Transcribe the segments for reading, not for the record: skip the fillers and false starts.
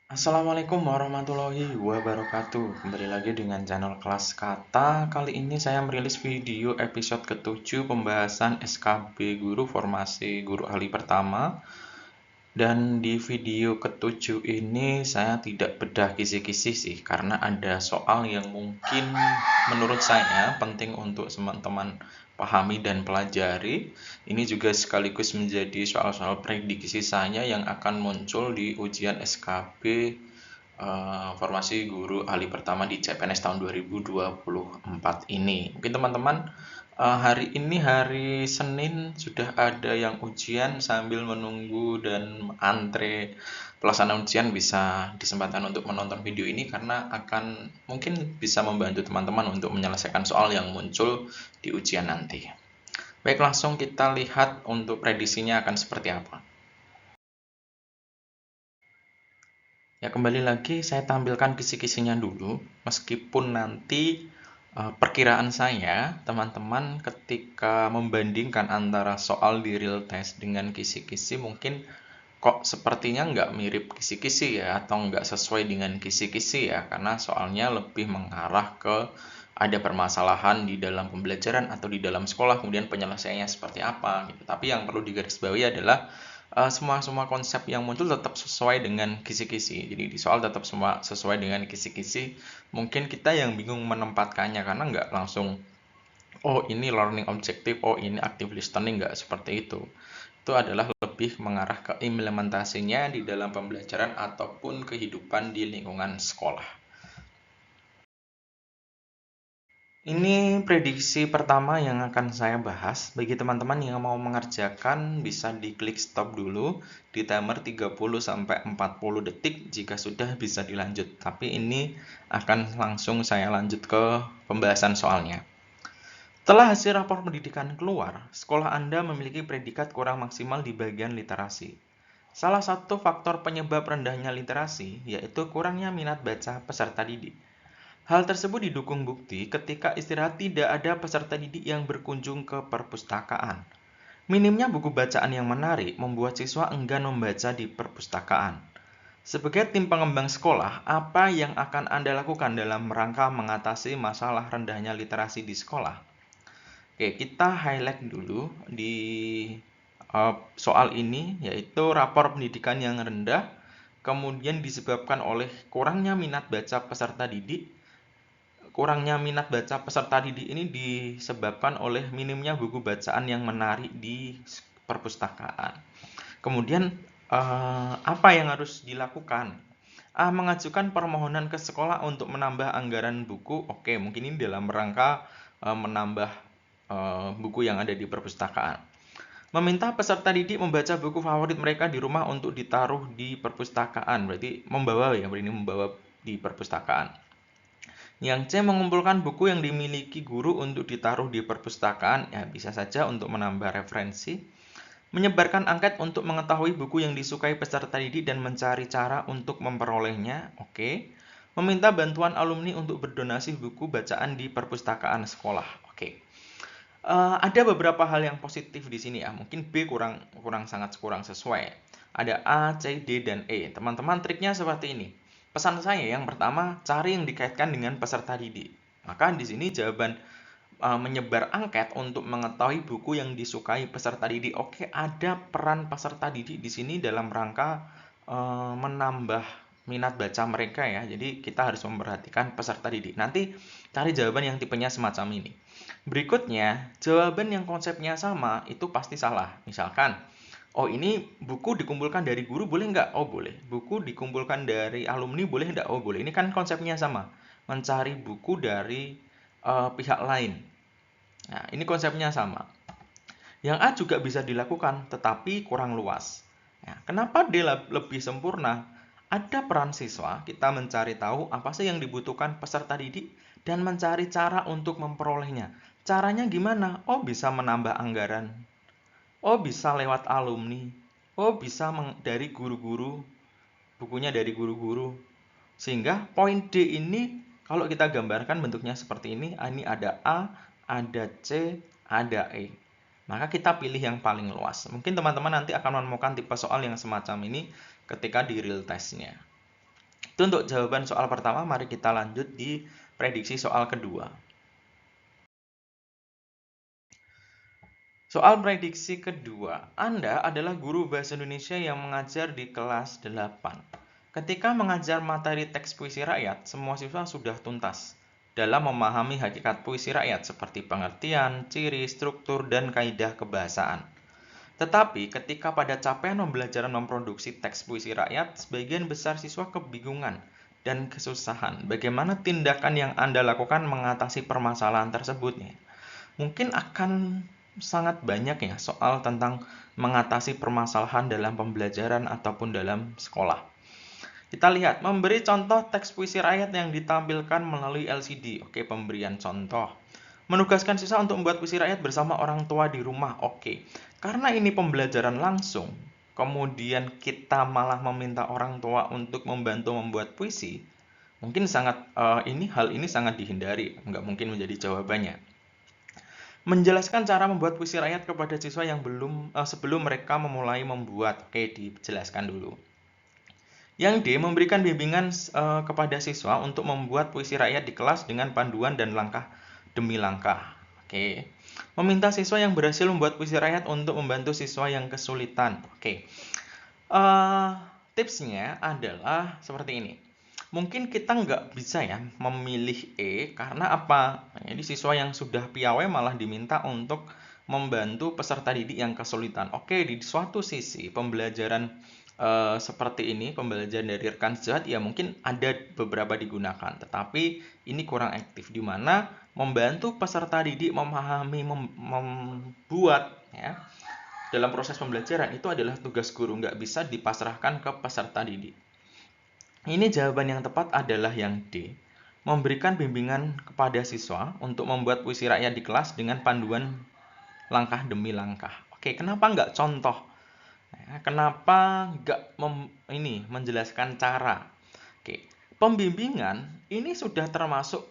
Assalamualaikum warahmatullahi wabarakatuh. Kembali lagi dengan channel Kelas Kata. Kali ini saya merilis video episode ke-7 pembahasan SKB Guru Formasi Guru Ahli Pertama. Dan di video ke-7 ini saya tidak bedah kisi-kisi sih, karena ada soal yang mungkin menurut saya penting untuk teman-teman pahami dan pelajari. Ini juga sekaligus menjadi soal-soal prediksi saya yang akan muncul di ujian SKB Formasi Guru Ahli Pertama di CPNS tahun 2024 ini. Mungkin teman-teman hari ini hari Senin sudah ada yang ujian, sambil menunggu dan antre pelaksanaan ujian bisa disempatkan untuk menonton video ini karena akan mungkin bisa membantu teman-teman untuk menyelesaikan soal yang muncul di ujian nanti. Baik, langsung kita lihat untuk prediksinya akan seperti apa. Ya, kembali lagi saya tampilkan kisi-kisinya dulu, meskipun nanti perkiraan saya, teman-teman ketika membandingkan antara soal di real test dengan kisi-kisi mungkin kok sepertinya nggak mirip kisi-kisi ya, atau nggak sesuai dengan kisi-kisi ya, karena soalnya lebih mengarah ke ada permasalahan di dalam pembelajaran atau di dalam sekolah, kemudian penyelesaiannya seperti apa gitu. Tapi yang perlu digarisbawahi adalah semua konsep yang muncul tetap sesuai dengan kisi-kisi. Jadi di soal tetap semua sesuai dengan kisi-kisi. Mungkin kita yang bingung menempatkannya karena nggak langsung, oh ini learning objective, oh ini active listening, nggak seperti itu. Itu adalah lebih mengarah ke implementasinya di dalam pembelajaran ataupun kehidupan di lingkungan sekolah. Ini prediksi pertama yang akan saya bahas. Bagi teman-teman yang mau mengerjakan, bisa diklik stop dulu di timer 30-40 detik. Jika sudah, bisa dilanjut. Tapi ini akan langsung saya lanjut ke pembahasan soalnya. Setelah hasil rapor pendidikan keluar, sekolah Anda memiliki predikat kurang maksimal di bagian literasi. Salah satu faktor penyebab rendahnya literasi yaitu kurangnya minat baca peserta didik. Hal tersebut didukung bukti ketika istirahat tidak ada peserta didik yang berkunjung ke perpustakaan. Minimnya buku bacaan yang menarik membuat siswa enggan membaca di perpustakaan. Sebagai tim pengembang sekolah, apa yang akan Anda lakukan dalam rangka mengatasi masalah rendahnya literasi di sekolah? Oke, kita highlight dulu di soal ini, yaitu rapor pendidikan yang rendah, kemudian disebabkan oleh kurangnya minat baca peserta didik. Kurangnya minat baca peserta didik ini disebabkan oleh minimnya buku bacaan yang menarik di perpustakaan. Kemudian apa yang harus dilakukan? Mengajukan permohonan ke sekolah untuk menambah anggaran buku. Oke, mungkin ini dalam rangka menambah buku yang ada di perpustakaan. Meminta peserta didik membaca buku favorit mereka di rumah untuk ditaruh di perpustakaan. Berarti membawa ya, ini membawa di perpustakaan. Yang C, mengumpulkan buku yang dimiliki guru untuk ditaruh di perpustakaan. Ya, bisa saja untuk menambah referensi. Menyebarkan angket untuk mengetahui buku yang disukai peserta didik dan mencari cara untuk memperolehnya. Oke. Meminta bantuan alumni untuk berdonasi buku bacaan di perpustakaan sekolah. Oke. Ada beberapa hal yang positif di sini ya. Mungkin B sangat kurang sesuai. Ada A, C, D, dan E. Teman-teman, triknya seperti ini. Pesan saya yang pertama, cari yang dikaitkan dengan peserta didik. Maka di sini jawaban menyebar angket untuk mengetahui buku yang disukai peserta didik. Oke, ada peran peserta didik di sini dalam rangka menambah minat baca mereka ya. Jadi kita harus memperhatikan peserta didik. Nanti cari jawaban yang tipenya semacam ini. Berikutnya, jawaban yang konsepnya sama itu pasti salah. Misalkan, oh ini buku dikumpulkan dari guru boleh nggak? Oh boleh. Buku dikumpulkan dari alumni boleh nggak? Oh boleh. Ini kan konsepnya sama. Mencari buku dari pihak lain. Nah, ini konsepnya sama. Yang A juga bisa dilakukan, tetapi kurang luas. Nah, kenapa D lebih sempurna? Ada peran siswa, kita mencari tahu apa sih yang dibutuhkan peserta didik dan mencari cara untuk memperolehnya. Caranya gimana? Oh, bisa menambah anggaran. Oh, bisa lewat alumni. Oh, bisa dari guru-guru. Bukunya dari guru-guru. Sehingga poin D ini kalau kita gambarkan bentuknya seperti ini ada A, ada C, ada E. Maka kita pilih yang paling luas. Mungkin teman-teman nanti akan menemukan tipe soal yang semacam ini ketika di real testnya. Itu untuk jawaban soal pertama. Mari kita lanjut di prediksi soal kedua. Soal prediksi kedua, Anda adalah guru bahasa Indonesia yang mengajar di kelas 8. Ketika mengajar materi teks puisi rakyat, semua siswa sudah tuntas dalam memahami hakikat puisi rakyat seperti pengertian, ciri, struktur, dan kaidah kebahasaan. Tetapi ketika pada capaian pembelajaran memproduksi teks puisi rakyat, sebagian besar siswa kebingungan dan kesusahan. Bagaimana tindakan yang Anda lakukan mengatasi permasalahan tersebut? Mungkin akan sangat banyak ya soal tentang mengatasi permasalahan dalam pembelajaran ataupun dalam sekolah. Kita lihat, memberi contoh teks puisi rakyat yang ditampilkan melalui LCD. Oke, pemberian contoh. Menugaskan siswa untuk membuat puisi rakyat bersama orang tua di rumah. Oke, karena ini pembelajaran langsung, kemudian kita malah meminta orang tua untuk membantu membuat puisi, mungkin hal ini sangat dihindari, nggak mungkin menjadi jawabannya. Menjelaskan cara membuat puisi rakyat kepada siswa yang sebelum mereka memulai membuat. Oke, dijelaskan dulu. Yang D, memberikan bimbingan kepada siswa untuk membuat puisi rakyat di kelas dengan panduan dan langkah demi langkah. Oke. Meminta siswa yang berhasil membuat puisi rakyat untuk membantu siswa yang kesulitan. Oke. Tipsnya adalah seperti ini. Mungkin kita nggak bisa ya memilih E, karena apa? Jadi siswa yang sudah piawai malah diminta untuk membantu peserta didik yang kesulitan. Oke, di suatu sisi pembelajaran seperti ini, pembelajaran dari rekan sejawat, ya mungkin ada beberapa digunakan, tetapi ini kurang aktif, di mana membantu peserta didik memahami, membuat ya dalam proses pembelajaran itu adalah tugas guru, nggak bisa dipasrahkan ke peserta didik. Ini jawaban yang tepat adalah yang D, memberikan bimbingan kepada siswa untuk membuat puisi rakyat di kelas dengan panduan langkah demi langkah. Oke, kenapa nggak contoh? Kenapa nggak menjelaskan cara? Oke, pembimbingan ini sudah termasuk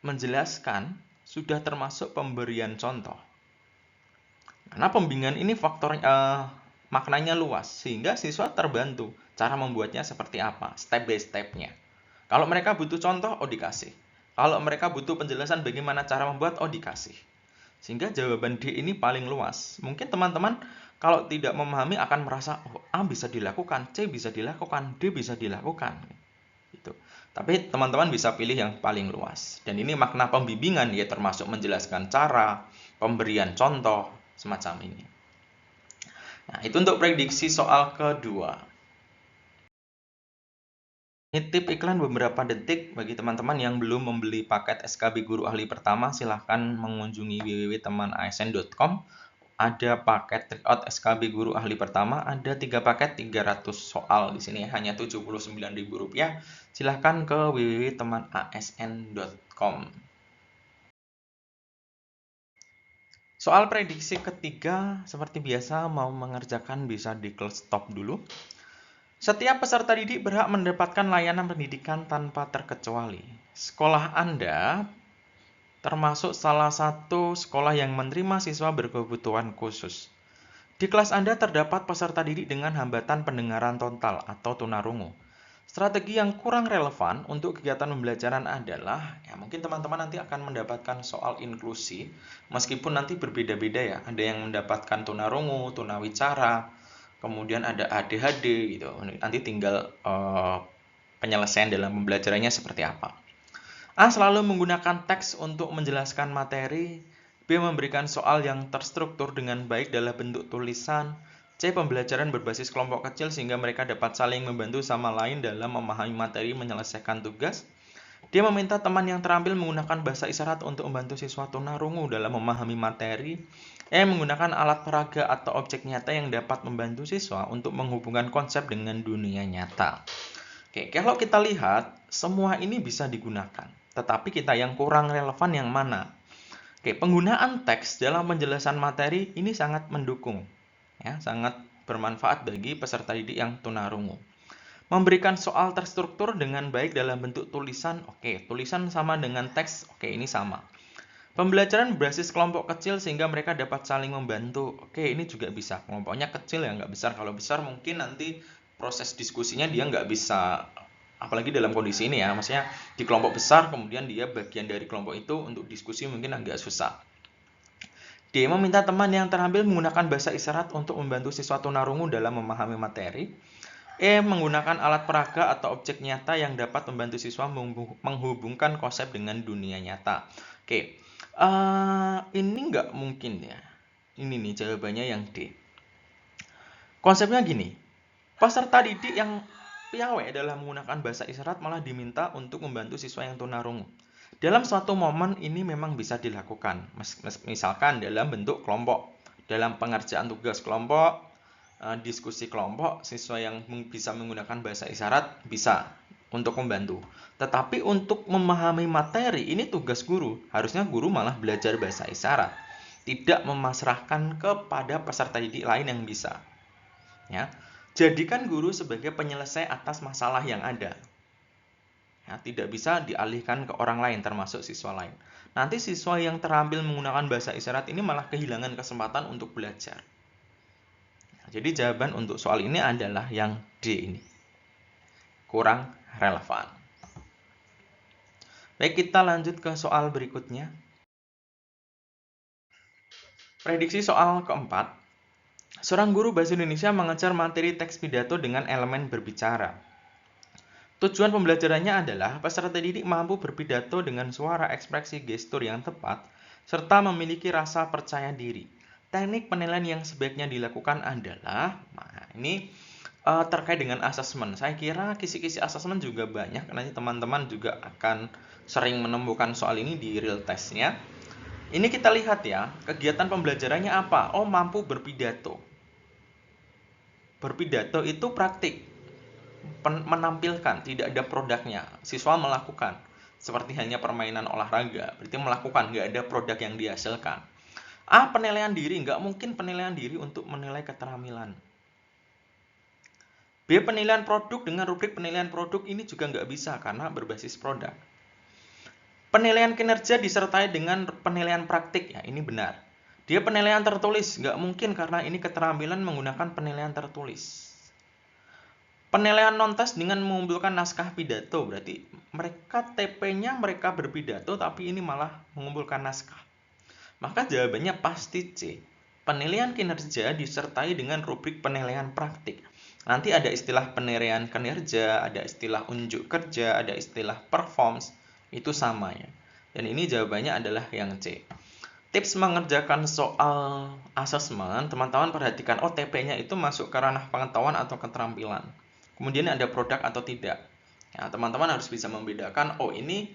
menjelaskan, sudah termasuk pemberian contoh. Karena pembimbingan ini maknanya luas, sehingga siswa terbantu cara membuatnya seperti apa, step by step-nya. Kalau mereka butuh contoh, dikasih. Kalau mereka butuh penjelasan bagaimana cara membuat, dikasih. Sehingga jawaban D ini paling luas. Mungkin teman-teman kalau tidak memahami akan merasa, A bisa dilakukan, C bisa dilakukan, D bisa dilakukan. Gitu. Tapi teman-teman bisa pilih yang paling luas. Dan ini makna pembimbingan, ya termasuk menjelaskan cara, pemberian contoh, semacam ini. Nah, itu untuk prediksi soal kedua. Nitip iklan beberapa detik bagi teman-teman yang belum membeli paket SKB Guru Ahli Pertama, silahkan mengunjungi www.temanasn.com. Ada paket tryout SKB Guru Ahli Pertama, ada 3 paket 300 soal di sini, hanya Rp79.000. Silahkan ke www.temanasn.com. Soal prediksi ketiga, seperti biasa mau mengerjakan bisa di stop dulu. Setiap peserta didik berhak mendapatkan layanan pendidikan tanpa terkecuali. Sekolah Anda termasuk salah satu sekolah yang menerima siswa berkebutuhan khusus. Di kelas Anda terdapat peserta didik dengan hambatan pendengaran total atau tunarungu. Strategi yang kurang relevan untuk kegiatan pembelajaran adalah, ya mungkin teman-teman nanti akan mendapatkan soal inklusi, meskipun nanti berbeda-beda ya. Ada yang mendapatkan tunarungu, tunawicara, kemudian ada ADHD gitu. Nanti tinggal penyelesaian dalam pembelajarannya seperti apa. A. Selalu menggunakan teks untuk menjelaskan materi. B. Memberikan soal yang terstruktur dengan baik dalam bentuk tulisan. C. Pembelajaran berbasis kelompok kecil sehingga mereka dapat saling membantu sama lain dalam memahami materi menyelesaikan tugas. D. Meminta teman yang terampil menggunakan bahasa isyarat untuk membantu siswa tunarungu dalam memahami materi. E. Menggunakan alat peraga atau objek nyata yang dapat membantu siswa untuk menghubungkan konsep dengan dunia nyata. Oke, kalau kita lihat, semua ini bisa digunakan. Tetapi kita yang kurang relevan yang mana? Oke, penggunaan teks dalam penjelasan materi ini sangat mendukung, ya, sangat bermanfaat bagi peserta didik yang tunarungu. Memberikan soal terstruktur dengan baik dalam bentuk tulisan, oke, tulisan sama dengan teks, oke, ini sama. Pembelajaran berbasis kelompok kecil sehingga mereka dapat saling membantu, oke, ini juga bisa. Kelompoknya kecil ya, nggak besar. Kalau besar mungkin nanti proses diskusinya dia nggak bisa Apalagi dalam kondisi ini ya, maksudnya di kelompok besar kemudian dia bagian dari kelompok itu, untuk diskusi mungkin agak susah. D. Meminta teman yang terampil menggunakan bahasa isyarat untuk membantu siswa tunarungu dalam memahami materi. E. Menggunakan alat peraga atau objek nyata yang dapat membantu siswa menghubungkan konsep dengan dunia nyata. Oke, ini nggak mungkin ya. Ini nih jawabannya yang D. Konsepnya gini, peserta didik yang piawai dalam menggunakan bahasa isyarat malah diminta untuk membantu siswa yang tunarungu. Dalam suatu momen ini memang bisa dilakukan, misalkan dalam bentuk kelompok, dalam pengerjaan tugas kelompok, diskusi kelompok, siswa yang bisa menggunakan bahasa isyarat bisa untuk membantu. Tetapi untuk memahami materi, ini tugas guru. Harusnya guru malah belajar bahasa isyarat, tidak memasrahkan kepada peserta didik lain yang bisa. Ya, jadikan guru sebagai penyelesai atas masalah yang ada. Ya, tidak bisa dialihkan ke orang lain, termasuk siswa lain. Nanti siswa yang terampil menggunakan bahasa isyarat ini malah kehilangan kesempatan untuk belajar. Jadi jawaban untuk soal ini adalah yang D ini. Kurang relevan. Baik, kita lanjut ke soal berikutnya. Prediksi soal keempat. Seorang guru bahasa Indonesia mengajar materi teks pidato dengan elemen berbicara. Tujuan pembelajarannya adalah peserta didik mampu berpidato dengan suara, ekspresi, gestur yang tepat, serta memiliki rasa percaya diri. Teknik penilaian yang sebaiknya dilakukan adalah, ini terkait dengan asesmen. Saya kira kisi-kisi asesmen juga banyak, nanti teman-teman juga akan sering menemukan soal ini di real testnya. Ini kita lihat ya, kegiatan pembelajarannya apa? Oh, mampu berpidato. Berpidato itu praktik, menampilkan, tidak ada produknya. Siswa melakukan, seperti hanya permainan olahraga, berarti melakukan, nggak ada produk yang dihasilkan. Penilaian diri, nggak mungkin penilaian diri untuk menilai keterampilan. B. Penilaian produk dengan rubrik penilaian produk ini juga nggak bisa karena berbasis produk. Penilaian kinerja disertai dengan penilaian praktik, ya ini benar. Dia penilaian tertulis, nggak mungkin karena ini keterampilan menggunakan penilaian tertulis. Penilaian non-tes dengan mengumpulkan naskah pidato, berarti mereka TP-nya mereka berpidato tapi ini malah mengumpulkan naskah. Maka jawabannya pasti C. Penilaian kinerja disertai dengan rubrik penilaian praktik. Nanti ada istilah penilaian kinerja, ada istilah unjuk kerja, ada istilah performs, itu sama ya. Dan ini jawabannya adalah yang C. Tips mengerjakan soal asesmen, teman-teman perhatikan, TP-nya itu masuk ke ranah pengetahuan atau keterampilan. Kemudian ada produk atau tidak. Ya, teman-teman harus bisa membedakan, ini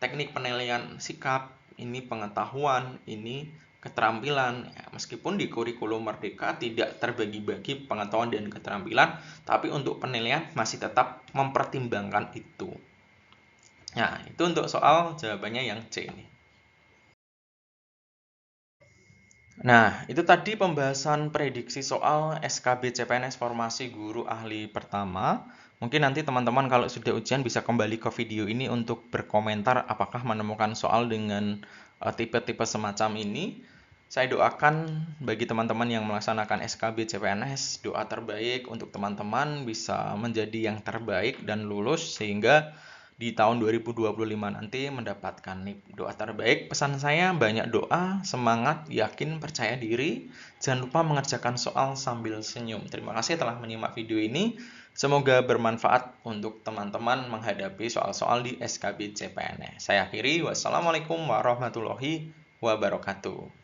teknik penilaian sikap, ini pengetahuan, ini keterampilan. Ya, meskipun di kurikulum Merdeka tidak terbagi-bagi pengetahuan dan keterampilan, tapi untuk penilaian masih tetap mempertimbangkan itu. Nah, itu untuk soal jawabannya yang C ini. Nah, itu tadi pembahasan prediksi soal SKB CPNS Formasi Guru Ahli Pertama. Mungkin nanti teman-teman kalau sudah ujian bisa kembali ke video ini untuk berkomentar apakah menemukan soal dengan tipe-tipe semacam ini. Saya doakan bagi teman-teman yang melaksanakan SKB CPNS, doa terbaik untuk teman-teman bisa menjadi yang terbaik dan lulus sehingga di tahun 2025 nanti mendapatkan NIP. Doa terbaik pesan saya, banyak doa, semangat, yakin, percaya diri. Jangan lupa mengerjakan soal sambil senyum. Terima kasih telah menyimak video ini. Semoga bermanfaat untuk teman-teman menghadapi soal-soal di SKB CPNS. Saya akhiri, wassalamualaikum warahmatullahi wabarakatuh.